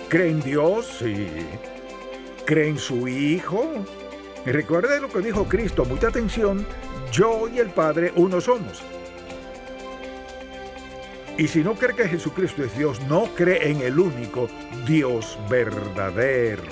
¿Cree en Dios? Sí. ¿Cree en su Hijo? Y recuerde lo que dijo Cristo, mucha atención, yo y el Padre uno somos. Y si no cree que Jesucristo es Dios, no cree en el único Dios verdadero.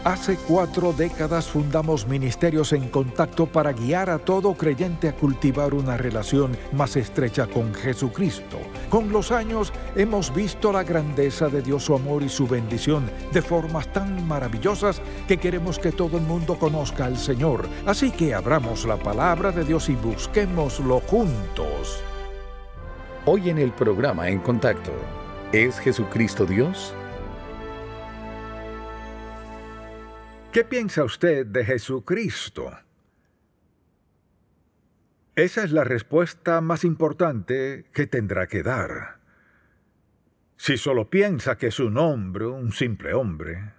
Hace 4 décadas fundamos Ministerios en Contacto para guiar a todo creyente a cultivar una relación más estrecha con Jesucristo. Con los años hemos visto la grandeza de Dios, su amor y su bendición de formas tan maravillosas que queremos que todo el mundo conozca al Señor. Así que abramos la palabra de Dios y busquémoslo juntos. Hoy en el programa En Contacto, ¿es Jesucristo Dios? ¿Qué piensa usted de Jesucristo? Esa es la respuesta más importante que tendrá que dar. Si solo piensa que es un hombre, un simple hombre,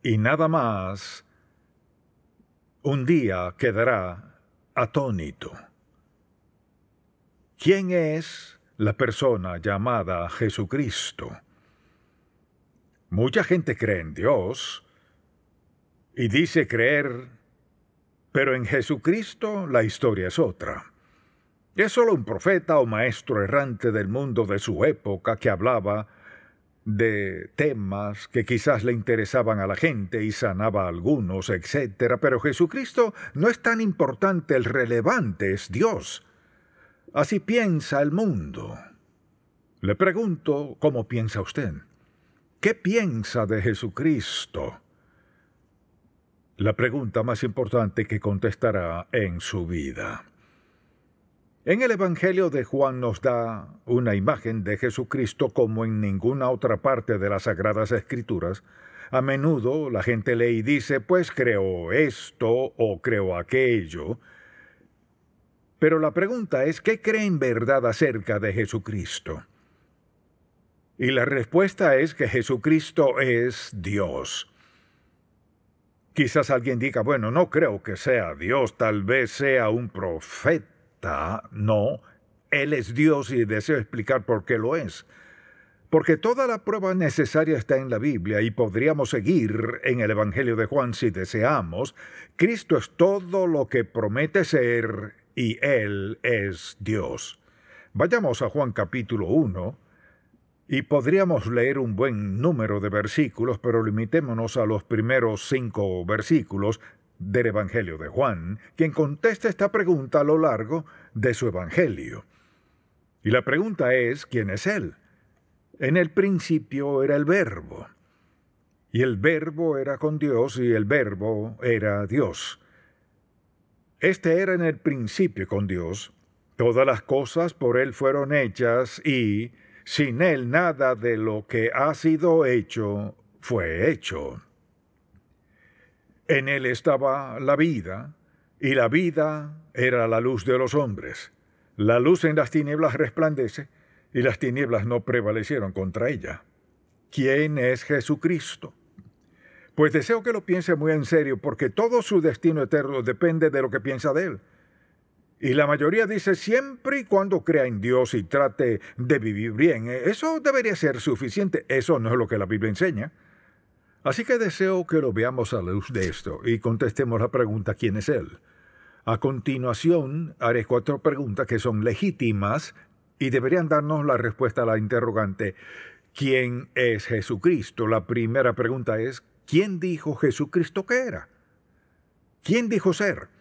y nada más, un día quedará atónito. ¿Quién es la persona llamada Jesucristo? Mucha gente cree en Dios y dice creer, pero en Jesucristo la historia es otra. Es solo un profeta o maestro errante del mundo de su época que hablaba de temas que quizás le interesaban a la gente y sanaba a algunos, etc. Pero Jesucristo no es tan importante, el relevante es Dios. Así piensa el mundo. Le pregunto, ¿cómo piensa usted? ¿Qué piensa de Jesucristo? La pregunta más importante que contestará en su vida. En el Evangelio de Juan nos da una imagen de Jesucristo como en ninguna otra parte de las Sagradas Escrituras. A menudo la gente lee y dice, pues creo esto o creo aquello. Pero la pregunta es, ¿qué cree en verdad acerca de Jesucristo? Y la respuesta es que Jesucristo es Dios. Quizás alguien diga, bueno, no creo que sea Dios, tal vez sea un profeta. No, Él es Dios y deseo explicar por qué lo es. Porque toda la prueba necesaria está en la Biblia y podríamos seguir en el Evangelio de Juan si deseamos. Cristo es todo lo que promete ser y Él es Dios. Vayamos a Juan capítulo 1. Y podríamos leer un buen número de versículos, pero limitémonos a los primeros 5 versículos del Evangelio de Juan, quien contesta esta pregunta a lo largo de su Evangelio. Y la pregunta es, ¿quién es Él? En el principio era el Verbo, y el Verbo era con Dios, y el Verbo era Dios. Este era en el principio con Dios. Todas las cosas por Él fueron hechas, y sin Él nada de lo que ha sido hecho fue hecho. En Él estaba la vida, y la vida era la luz de los hombres. La luz en las tinieblas resplandece, y las tinieblas no prevalecieron contra ella. ¿Quién es Jesucristo? Pues deseo que lo piense muy en serio, porque todo su destino eterno depende de lo que piensa de Él. Y la mayoría dice siempre y cuando crea en Dios y trate de vivir bien. Eso debería ser suficiente. Eso no es lo que la Biblia enseña. Así que deseo que lo veamos a la luz de esto y contestemos la pregunta ¿quién es Él? A continuación haré 4 preguntas que son legítimas y deberían darnos la respuesta a la interrogante ¿quién es Jesucristo? La primera pregunta es ¿quién dijo Jesucristo que era? ¿Quién dijo ser?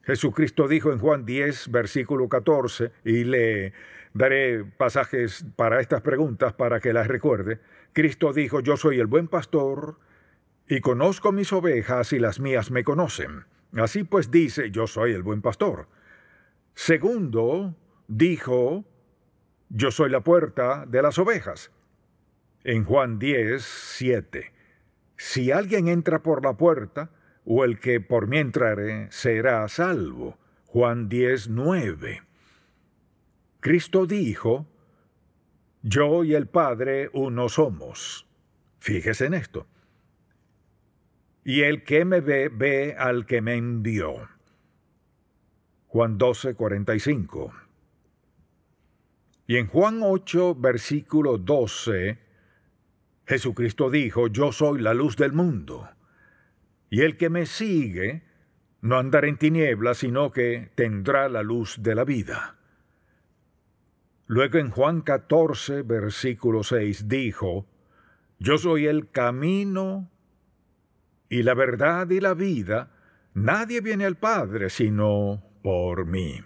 Jesucristo dijo en Juan 10, versículo 14, y le daré pasajes para estas preguntas para que las recuerde. Cristo dijo, yo soy el buen pastor y conozco mis ovejas y las mías me conocen. Así pues dice, yo soy el buen pastor. Segundo, dijo, yo soy la puerta de las ovejas. En Juan 10, 7. Si alguien entra por la puerta, o el que por mí entrare será salvo. Juan 10, 9. Cristo dijo, yo y el Padre uno somos. Fíjese en esto. y el que me ve, ve al que me envió. Juan 12:45. Y en Juan 8, versículo 12, Jesucristo dijo: yo soy la luz del mundo, y el que me sigue no andará en tinieblas, sino que tendrá la luz de la vida. Luego en Juan 14, versículo 6, dijo: yo soy el camino y la verdad y la vida. Nadie viene al Padre sino por mí.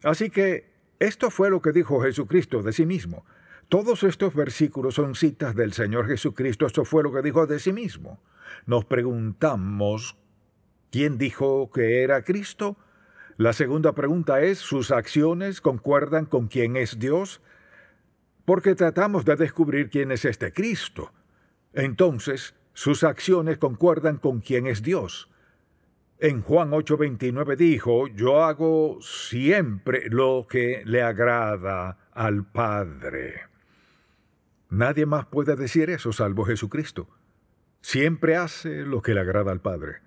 Así que esto fue lo que dijo Jesucristo de sí mismo. Todos estos versículos son citas del Señor Jesucristo. Esto fue lo que dijo de sí mismo. Nos preguntamos, ¿quién dijo que era Cristo? La segunda pregunta es, ¿sus acciones concuerdan con quién es Dios? Porque tratamos de descubrir quién es este Cristo. Entonces, sus acciones concuerdan con quién es Dios. En Juan 8:29 dijo: yo hago siempre lo que le agrada al Padre. Nadie más puede decir eso salvo Jesucristo. Siempre hace lo que le agrada al Padre.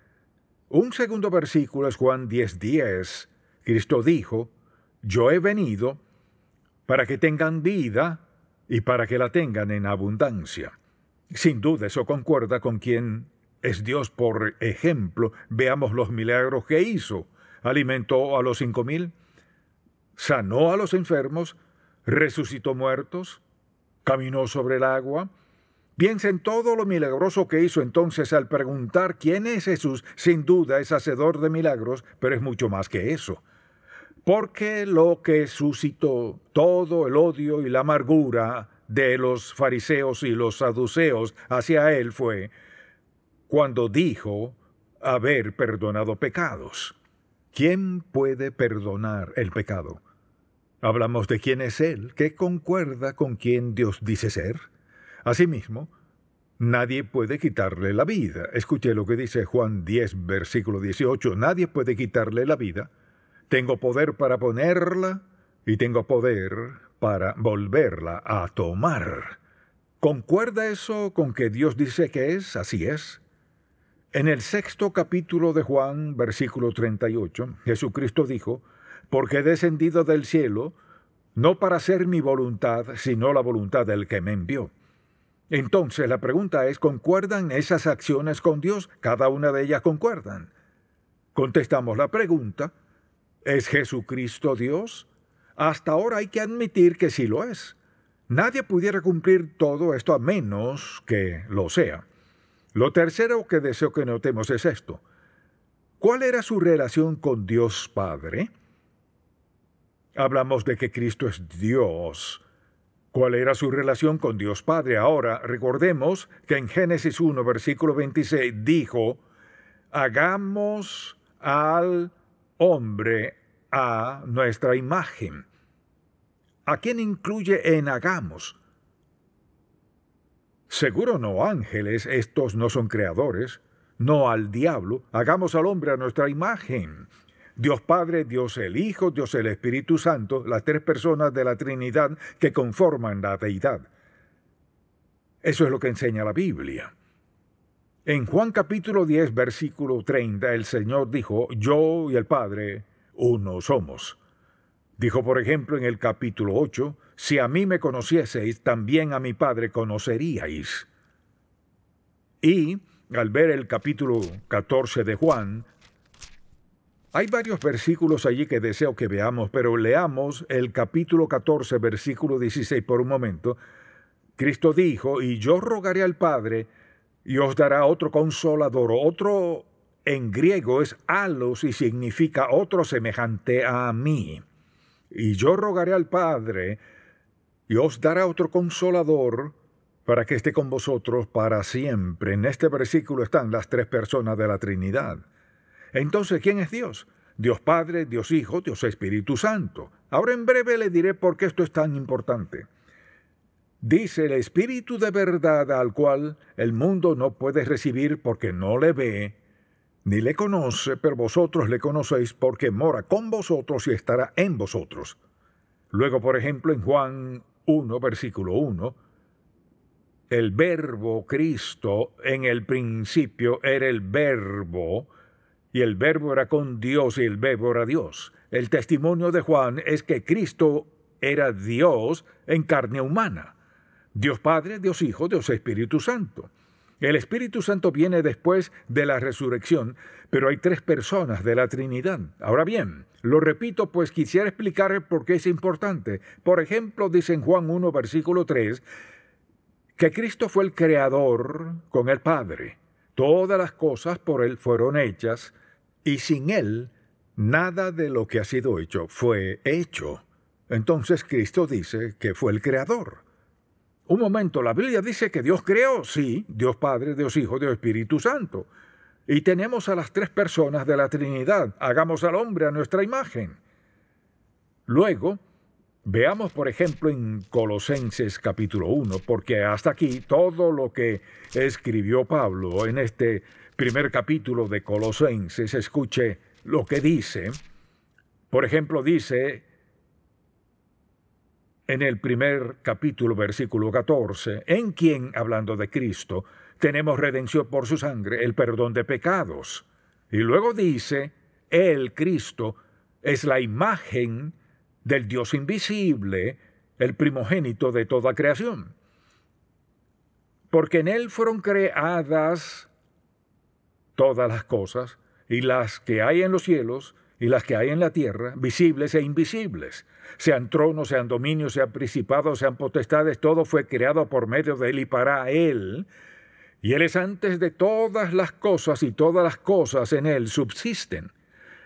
Un segundo versículo es Juan 10:10. Cristo dijo: yo he venido para que tengan vida y para que la tengan en abundancia. Sin duda eso concuerda con quien es Dios. Por ejemplo, veamos los milagros que hizo. Alimentó a los 5,000, sanó a los enfermos, resucitó muertos, caminó sobre el agua. Piensa en todo lo milagroso que hizo. Entonces, al preguntar quién es Jesús, sin duda es hacedor de milagros, pero es mucho más que eso. Porque lo que suscitó todo el odio y la amargura de los fariseos y los saduceos hacia él fue cuando dijo haber perdonado pecados. ¿Quién puede perdonar el pecado? Hablamos de quién es Él, que concuerda con quien Dios dice ser. Asimismo, nadie puede quitarle la vida. Escuche lo que dice Juan 10, versículo 18. Nadie puede quitarle la vida. Tengo poder para ponerla y tengo poder para volverla a tomar. ¿Concuerda eso con que Dios dice que es? Así es. En el 6º capítulo de Juan, versículo 38, Jesucristo dijo: porque he descendido del cielo, no para hacer mi voluntad, sino la voluntad del que me envió. Entonces la pregunta es, ¿concuerdan esas acciones con Dios? Cada una de ellas concuerdan. Contestamos la pregunta, ¿es Jesucristo Dios? Hasta ahora hay que admitir que sí lo es. Nadie pudiera cumplir todo esto a menos que lo sea. Lo tercero que deseo que notemos es esto. ¿Cuál era su relación con Dios Padre? Hablamos de que Cristo es Dios. ¿Cuál era su relación con Dios Padre? Ahora, recordemos que en Génesis 1, versículo 26, dijo: hagamos al hombre a nuestra imagen. ¿A quién incluye en hagamos? Seguro no ángeles, estos no son creadores, no al diablo. Hagamos al hombre a nuestra imagen. Dios Padre, Dios el Hijo, Dios el Espíritu Santo, las tres personas de la Trinidad que conforman la deidad. Eso es lo que enseña la Biblia. En Juan capítulo 10, versículo 30, el Señor dijo: yo y el Padre uno somos. Dijo, por ejemplo, en el capítulo 8, si a mí me conocieseis, también a mi Padre conoceríais. Y, al ver el capítulo 14 de Juan, hay varios versículos allí que deseo que veamos, pero leamos el capítulo 14, versículo 16 por un momento. Cristo dijo: y yo rogaré al Padre, y os dará otro consolador. Otro en griego es alos y significa otro semejante a mí. Y yo rogaré al Padre, y os dará otro consolador, para que esté con vosotros para siempre. En este versículo están las tres personas de la Trinidad. Entonces, ¿quién es Dios? Dios Padre, Dios Hijo, Dios Espíritu Santo. Ahora en breve le diré por qué esto es tan importante. Dice: el Espíritu de verdad, al cual el mundo no puede recibir porque no le ve, ni le conoce, pero vosotros le conocéis porque mora con vosotros y estará en vosotros. Luego, por ejemplo, en Juan 1, versículo 1, el verbo Cristo en el principio era el verbo, y el verbo era con Dios y el verbo era Dios. El testimonio de Juan es que Cristo era Dios en carne humana. Dios Padre, Dios Hijo, Dios Espíritu Santo. El Espíritu Santo viene después de la resurrección, pero hay 3 personas de la Trinidad. Ahora bien, lo repito, pues quisiera explicar por qué es importante. Por ejemplo, dice en Juan 1, versículo 3, que Cristo fue el creador con el Padre. Todas las cosas por Él fueron hechas, y sin Él, nada de lo que ha sido hecho fue hecho. Entonces Cristo dice que fue el creador. Un momento, la Biblia dice que Dios creó, sí, Dios Padre, Dios Hijo, Dios Espíritu Santo. Y tenemos a las 3 personas de la Trinidad. Hagamos al hombre a nuestra imagen. Luego, veamos por ejemplo en Colosenses capítulo 1, porque hasta aquí todo lo que escribió Pablo en este primer capítulo de Colosenses, escuche lo que dice. Por ejemplo, dice en el primer capítulo, versículo 14, en quien, hablando de Cristo, tenemos redención por su sangre, el perdón de pecados. Y luego dice, Él, Cristo, es la imagen del Dios invisible, el primogénito de toda creación. Porque en Él fueron creadas todas las cosas, y las que hay en los cielos, y las que hay en la tierra, visibles e invisibles, sean tronos, sean dominios, sean principados, sean potestades, todo fue creado por medio de Él y para Él, y Él es antes de todas las cosas, y todas las cosas en Él subsisten.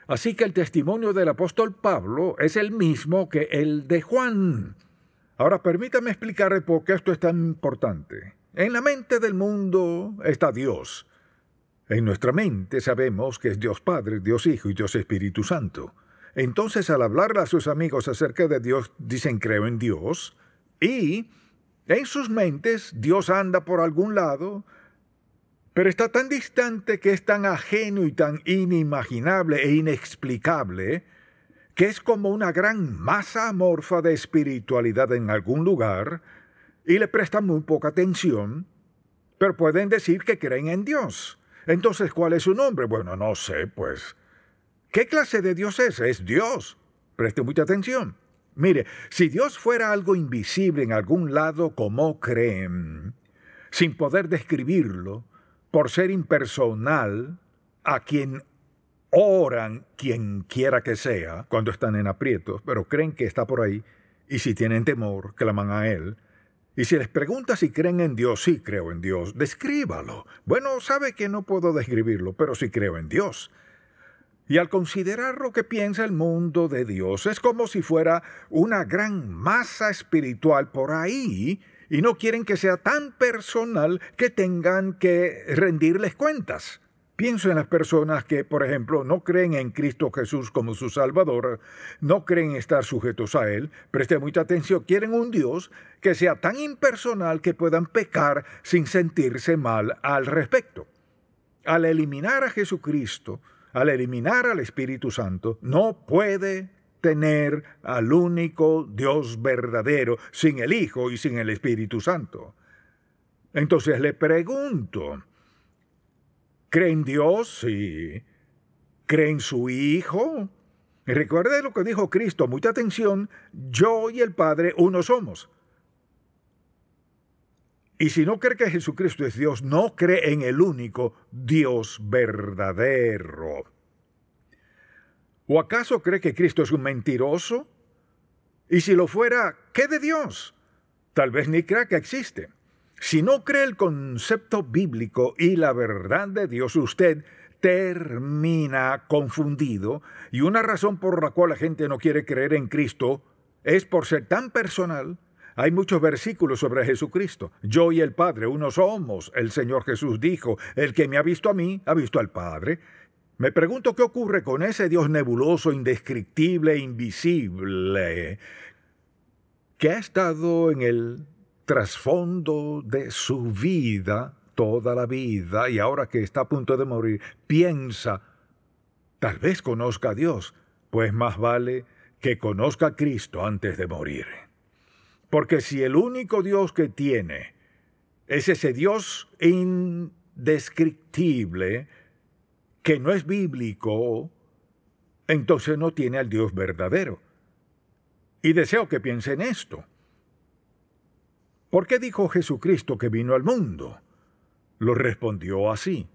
Así que el testimonio del apóstol Pablo es el mismo que el de Juan. Ahora permítame explicarle por qué esto es tan importante. En la mente del mundo está Dios. En nuestra mente sabemos que es Dios Padre, Dios Hijo y Dios Espíritu Santo. Entonces, al hablarle a sus amigos acerca de Dios, dicen creo en Dios, y en sus mentes Dios anda por algún lado, pero está tan distante que es tan ajeno y tan inimaginable e inexplicable, que es como una gran masa amorfa de espiritualidad en algún lugar, y le prestan muy poca atención, pero pueden decir que creen en Dios. Entonces, ¿cuál es su nombre? Bueno, no sé, pues. ¿Qué clase de Dios es? Es Dios. Preste mucha atención. Mire, si Dios fuera algo invisible en algún lado, como creen, sin poder describirlo, por ser impersonal, a quien oran quien quiera que sea, cuando están en aprietos, pero creen que está por ahí, y si tienen temor, claman a Él. Y si les pregunta si creen en Dios, sí creo en Dios, descríbalo. Bueno, sabe que no puedo describirlo, pero sí creo en Dios. Y al considerar lo que piensa el mundo de Dios, es como si fuera una gran masa espiritual por ahí, y no quieren que sea tan personal que tengan que rendirles cuentas. Pienso en las personas que, por ejemplo, no creen en Cristo Jesús como su Salvador, no creen estar sujetos a Él, preste mucha atención, quieren un Dios que sea tan impersonal que puedan pecar sin sentirse mal al respecto. Al eliminar a Jesucristo, al eliminar al Espíritu Santo, no puede tener al único Dios verdadero sin el Hijo y sin el Espíritu Santo. Entonces le pregunto, ¿cree en Dios? Sí. ¿Cree en su Hijo? Recuerde lo que dijo Cristo, mucha atención, yo y el Padre uno somos. Y si no cree que Jesucristo es Dios, no cree en el único Dios verdadero. ¿O acaso cree que Cristo es un mentiroso? Y si lo fuera, ¿qué de Dios? Tal vez ni crea que existe. Si no cree el concepto bíblico y la verdad de Dios, usted termina confundido, y una razón por la cual la gente no quiere creer en Cristo es por ser tan personal. Hay muchos versículos sobre Jesucristo. Yo y el Padre uno somos. El Señor Jesús dijo, el que me ha visto a mí, ha visto al Padre. Me pregunto qué ocurre con ese Dios nebuloso, indescriptible, invisible, que ha estado en el trasfondo de su vida, toda la vida, y ahora que está a punto de morir, piensa, tal vez conozca a Dios, pues más vale que conozca a Cristo antes de morir. Porque si el único Dios que tiene es ese Dios indescriptible que no es bíblico, entonces no tiene al Dios verdadero. Y deseo que piensen esto. ¿Por qué dijo Jesucristo que vino al mundo? Lo respondió así: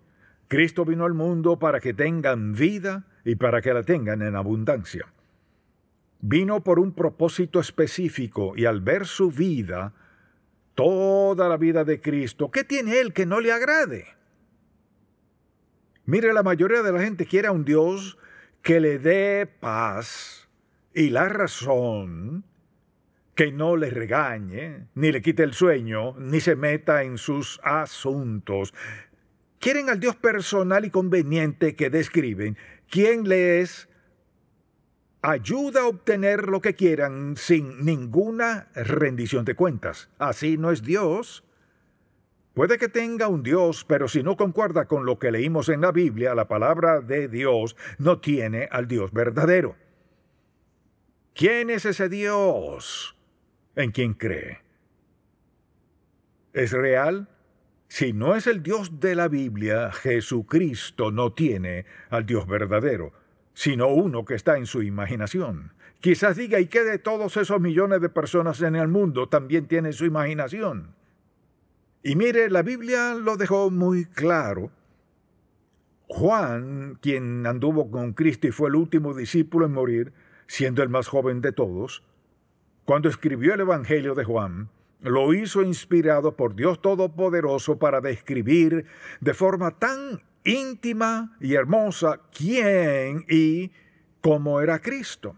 Cristo vino al mundo para que tengan vida y para que la tengan en abundancia. Vino por un propósito específico y al ver su vida, toda la vida de Cristo, ¿qué tiene Él que no le agrade? Mire, la mayoría de la gente quiere a un Dios que le dé paz y la razón, que no le regañe, ni le quite el sueño, ni se meta en sus asuntos. Quieren al Dios personal y conveniente que describen, quien les ayuda a obtener lo que quieran sin ninguna rendición de cuentas. Así no es Dios. Puede que tenga un Dios, pero si no concuerda con lo que leímos en la Biblia, la palabra de Dios no tiene al Dios verdadero. ¿Quién es ese Dios en quien cree? ¿Es real? Si no es el Dios de la Biblia, Jesucristo no tiene al Dios verdadero, sino uno que está en su imaginación. Quizás diga, ¿y qué de todos esos millones de personas en el mundo también tienen su imaginación? Y mire, la Biblia lo dejó muy claro. Juan, quien anduvo con Cristo y fue el último discípulo en morir, siendo el más joven de todos, cuando escribió el Evangelio de Juan, lo hizo inspirado por Dios Todopoderoso para describir de forma tan íntima y hermosa quién y cómo era Cristo.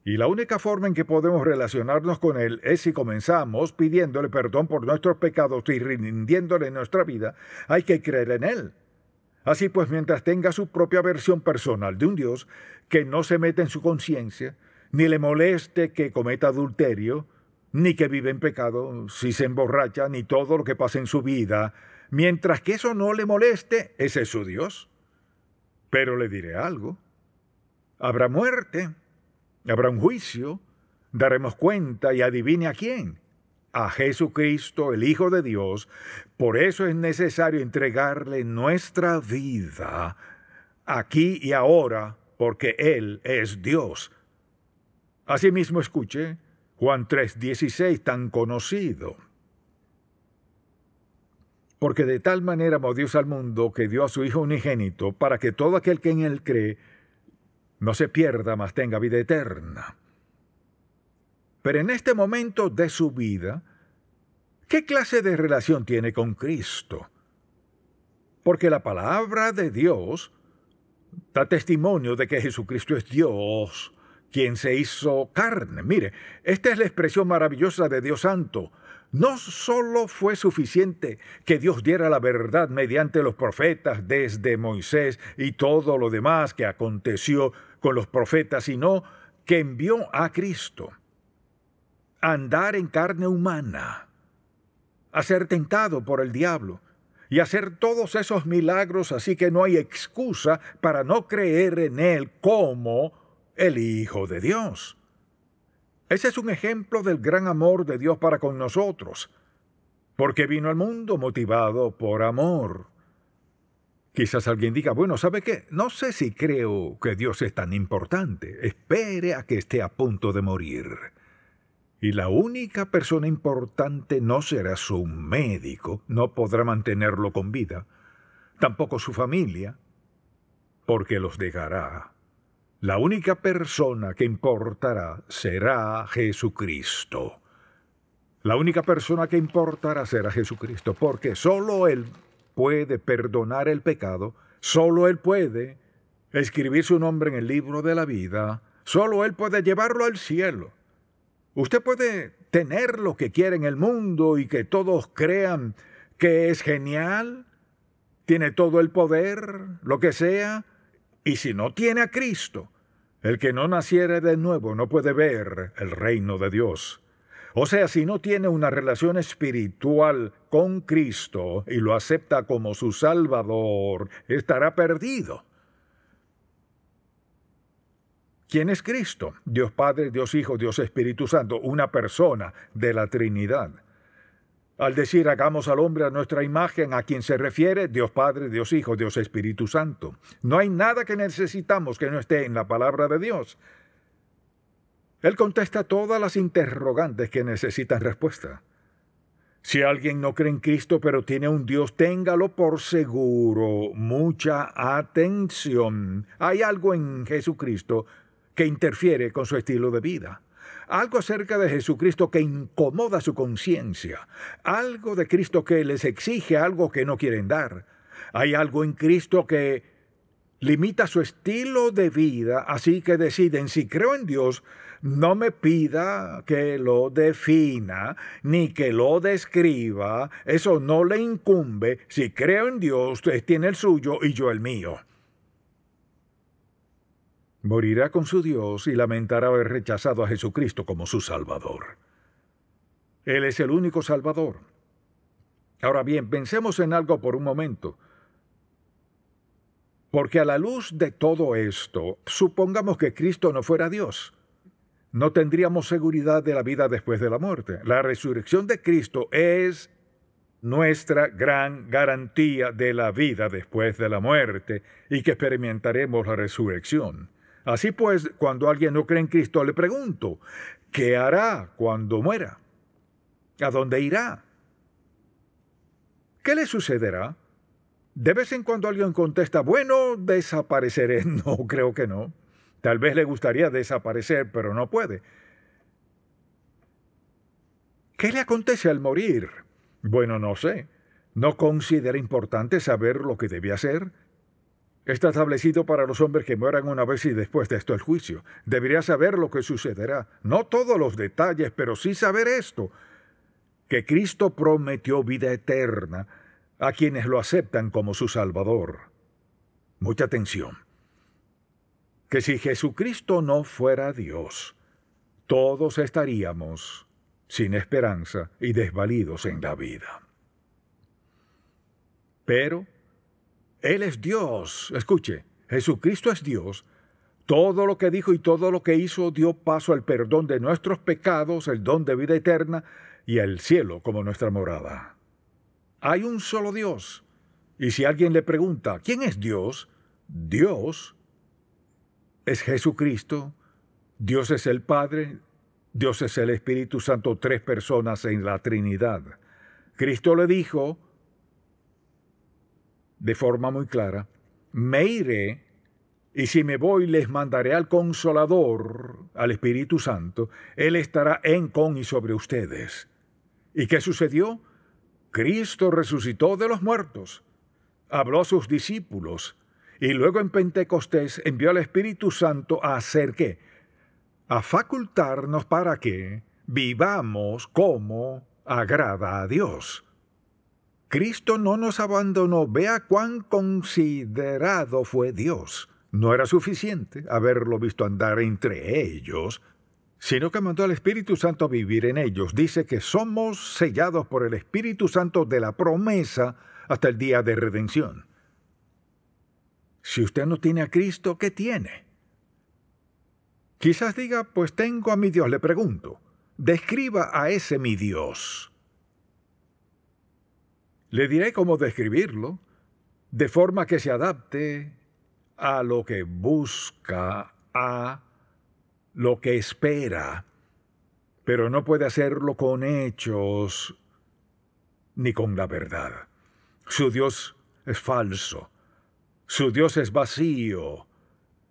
Y la única forma en que podemos relacionarnos con Él es si comenzamos pidiéndole perdón por nuestros pecados y rindiéndole nuestra vida. Hay que creer en Él. Así pues, mientras tenga su propia versión personal de un Dios que no se mete en su conciencia, ni le moleste que cometa adulterio, ni que vive en pecado, si se emborracha, ni todo lo que pasa en su vida, mientras que eso no le moleste, ese es su Dios. Pero le diré algo. Habrá muerte. Habrá un juicio, daremos cuenta y adivine a quién. A Jesucristo, el Hijo de Dios. Por eso es necesario entregarle nuestra vida aquí y ahora, porque Él es Dios. Asimismo, escuche Juan 3:16, tan conocido. Porque de tal manera amó Dios al mundo que dio a su Hijo unigénito para que todo aquel que en Él cree no se pierda, mas tenga vida eterna. Pero en este momento de su vida, ¿qué clase de relación tiene con Cristo? Porque la palabra de Dios da testimonio de que Jesucristo es Dios, quien se hizo carne. Mire, esta es la expresión maravillosa de Dios Santo. No solo fue suficiente que Dios diera la verdad mediante los profetas desde Moisés y todo lo demás que aconteció con los profetas, sino que envió a Cristo a andar en carne humana, a ser tentado por el diablo y a hacer todos esos milagros, así que no hay excusa para no creer en Él como el Hijo de Dios. Ese es un ejemplo del gran amor de Dios para con nosotros, porque vino al mundo motivado por amor. Quizás alguien diga, bueno, ¿sabe qué? No sé si creo que Dios es tan importante. Espere a que esté a punto de morir. Y la única persona importante no será su médico, no podrá mantenerlo con vida, tampoco su familia, porque los dejará. La única persona que importará será Jesucristo. La única persona que importará será Jesucristo, porque solo Él puede perdonar el pecado, solo Él puede escribir su nombre en el libro de la vida, solo Él puede llevarlo al cielo. Usted puede tener lo que quiera en el mundo y que todos crean que es genial, tiene todo el poder, lo que sea, y si no tiene a Cristo, el que no naciere de nuevo no puede ver el reino de Dios. O sea, si no tiene una relación espiritual con Cristo y lo acepta como su Salvador, estará perdido. ¿Quién es Cristo? Dios Padre, Dios Hijo, Dios Espíritu Santo, una persona de la Trinidad. Al decir hagamos al hombre a nuestra imagen, ¿a quién se refiere? Dios Padre, Dios Hijo, Dios Espíritu Santo. No hay nada que necesitamos que no esté en la palabra de Dios. Él contesta todas las interrogantes que necesitan respuesta. Si alguien no cree en Cristo pero tiene un Dios, téngalo por seguro. Mucha atención. Hay algo en Jesucristo que interfiere con su estilo de vida. Algo acerca de Jesucristo que incomoda su conciencia. Algo de Cristo que les exige algo que no quieren dar. Hay algo en Cristo que limita su estilo de vida, así que deciden, si creo en Dios, no me pida que lo defina, ni que lo describa. Eso no le incumbe. Si creo en Dios, usted tiene el suyo y yo el mío. Morirá con su Dios y lamentará haber rechazado a Jesucristo como su Salvador. Él es el único Salvador. Ahora bien, pensemos en algo por un momento. Porque a la luz de todo esto, supongamos que Cristo no fuera Dios. No tendríamos seguridad de la vida después de la muerte. La resurrección de Cristo es nuestra gran garantía de la vida después de la muerte y que experimentaremos la resurrección. Así pues, cuando alguien no cree en Cristo, le pregunto, ¿qué hará cuando muera? ¿A dónde irá? ¿Qué le sucederá? De vez en cuando alguien contesta, bueno, desapareceré. No, creo que no. Tal vez le gustaría desaparecer, pero no puede. ¿Qué le acontece al morir? Bueno, no sé. ¿No considera importante saber lo que debe hacer? Está establecido para los hombres que mueran una vez y después de esto el juicio. Debería saber lo que sucederá. No todos los detalles, pero sí saber esto, que Cristo prometió vida eterna a quienes lo aceptan como su Salvador. Mucha atención. Que si Jesucristo no fuera Dios, todos estaríamos sin esperanza y desvalidos en la vida. Pero Él es Dios. Escuche, Jesucristo es Dios. Todo lo que dijo y todo lo que hizo dio paso al perdón de nuestros pecados, el don de vida eterna y al cielo como nuestra morada. Hay un solo Dios. Y si alguien le pregunta, ¿quién es Dios? Dios es Jesucristo. Dios es el Padre. Dios es el Espíritu Santo, tres personas en la Trinidad. Cristo le dijo de forma muy clara, me iré, y si me voy les mandaré al Consolador, al Espíritu Santo. Él estará en, con y sobre ustedes. ¿Y qué sucedió? Cristo resucitó de los muertos, habló a sus discípulos, y luego en Pentecostés envió al Espíritu Santo a hacer ¿qué? A facultarnos para que vivamos como agrada a Dios. Cristo no nos abandonó. Vea cuán considerado fue Dios. No era suficiente haberlo visto andar entre ellos, sino que mandó al Espíritu Santo a vivir en ellos. Dice que somos sellados por el Espíritu Santo de la promesa hasta el día de redención. Si usted no tiene a Cristo, ¿qué tiene? Quizás diga, pues tengo a mi Dios. Le pregunto, describa a ese mi Dios. Le diré cómo describirlo, de forma que se adapte a lo que busca, a lo que espera, pero no puede hacerlo con hechos ni con la verdad. Su Dios es falso, su Dios es vacío.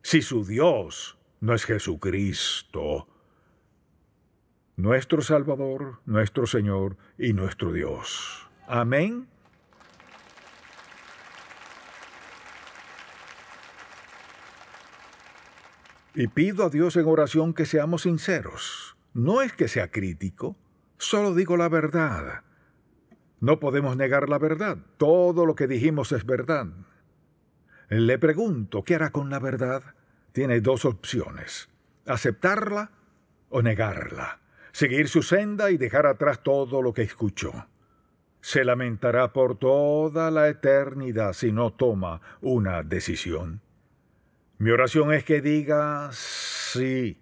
Si su Dios no es Jesucristo, nuestro Salvador, nuestro Señor y nuestro Dios. Amén. Y pido a Dios en oración que seamos sinceros. No es que sea crítico, solo digo la verdad. No podemos negar la verdad. Todo lo que dijimos es verdad. Le pregunto, ¿qué hará con la verdad? Tiene dos opciones: aceptarla o negarla, seguir su senda y dejar atrás todo lo que escuchó. Se lamentará por toda la eternidad si no toma una decisión. Mi oración es que diga, sí,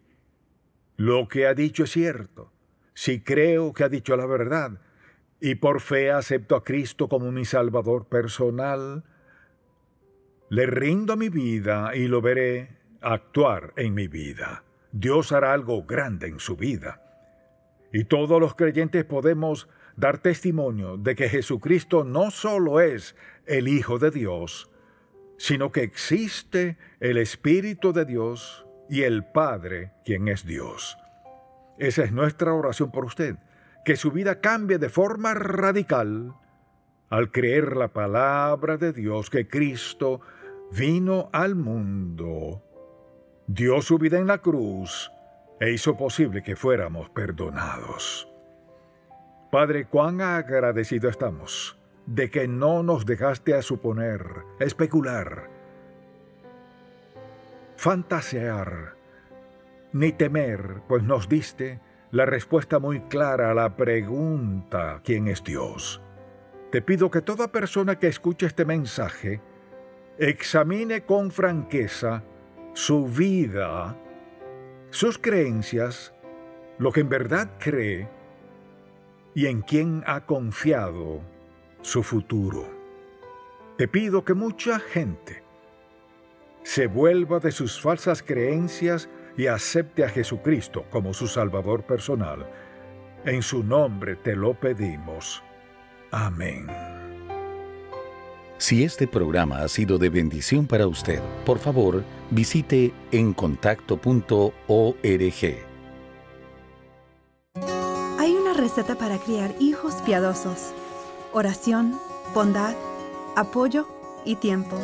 lo que ha dicho es cierto, sí creo que ha dicho la verdad, y por fe acepto a Cristo como mi Salvador personal, le rindo mi vida y lo veré actuar en mi vida. Dios hará algo grande en su vida. Y todos los creyentes podemos dar testimonio de que Jesucristo no solo es el Hijo de Dios, sino que existe el Espíritu de Dios y el Padre, quien es Dios. Esa es nuestra oración por usted, que su vida cambie de forma radical al creer la palabra de Dios, que Cristo vino al mundo, dio su vida en la cruz e hizo posible que fuéramos perdonados. Padre, cuán agradecido estamos de que no nos dejaste a suponer, especular, fantasear, ni temer, pues nos diste la respuesta muy clara a la pregunta ¿quién es Dios? Te pido que toda persona que escuche este mensaje examine con franqueza su vida, sus creencias, lo que en verdad cree y en quién ha confiado su futuro. Te pido que mucha gente se vuelva de sus falsas creencias y acepte a Jesucristo como su Salvador personal. En su nombre te lo pedimos. Amén. Si este programa ha sido de bendición para usted, por favor, visite encontacto.org. Hay una receta para criar hijos piadosos: oración, bondad, apoyo y tiempo.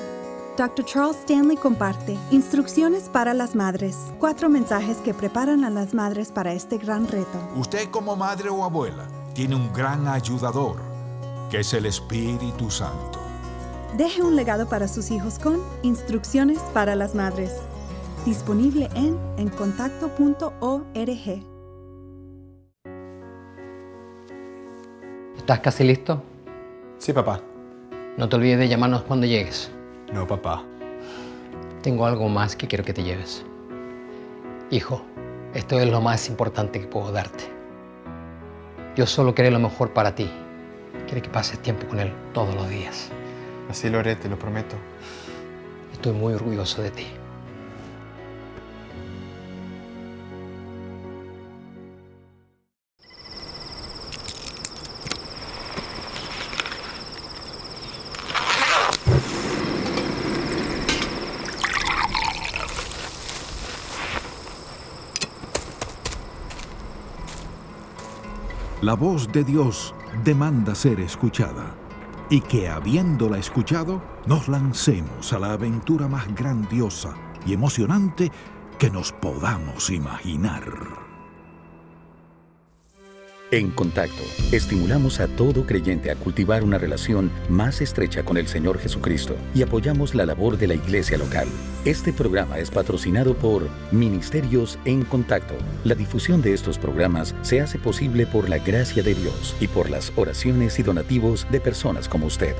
Dr. Charles Stanley comparte Instrucciones para las Madres, 4 mensajes que preparan a las madres para este gran reto. Usted, como madre o abuela, tiene un gran ayudador, que es el Espíritu Santo. Deje un legado para sus hijos con Instrucciones para las Madres. Disponible en encontacto.org. ¿Estás casi listo? Sí, papá. No te olvides de llamarnos cuando llegues. No, papá. Tengo algo más que quiero que te lleves. Hijo, esto es lo más importante que puedo darte. Dios solo quiere lo mejor para ti. Quiere que pases tiempo con Él todos los días. Así lo haré, te lo prometo. Estoy muy orgulloso de ti. La voz de Dios demanda ser escuchada, y que habiéndola escuchado, nos lancemos a la aventura más grandiosa y emocionante que nos podamos imaginar. En Contacto, estimulamos a todo creyente a cultivar una relación más estrecha con el Señor Jesucristo y apoyamos la labor de la iglesia local. Este programa es patrocinado por Ministerios en Contacto. La difusión de estos programas se hace posible por la gracia de Dios y por las oraciones y donativos de personas como usted.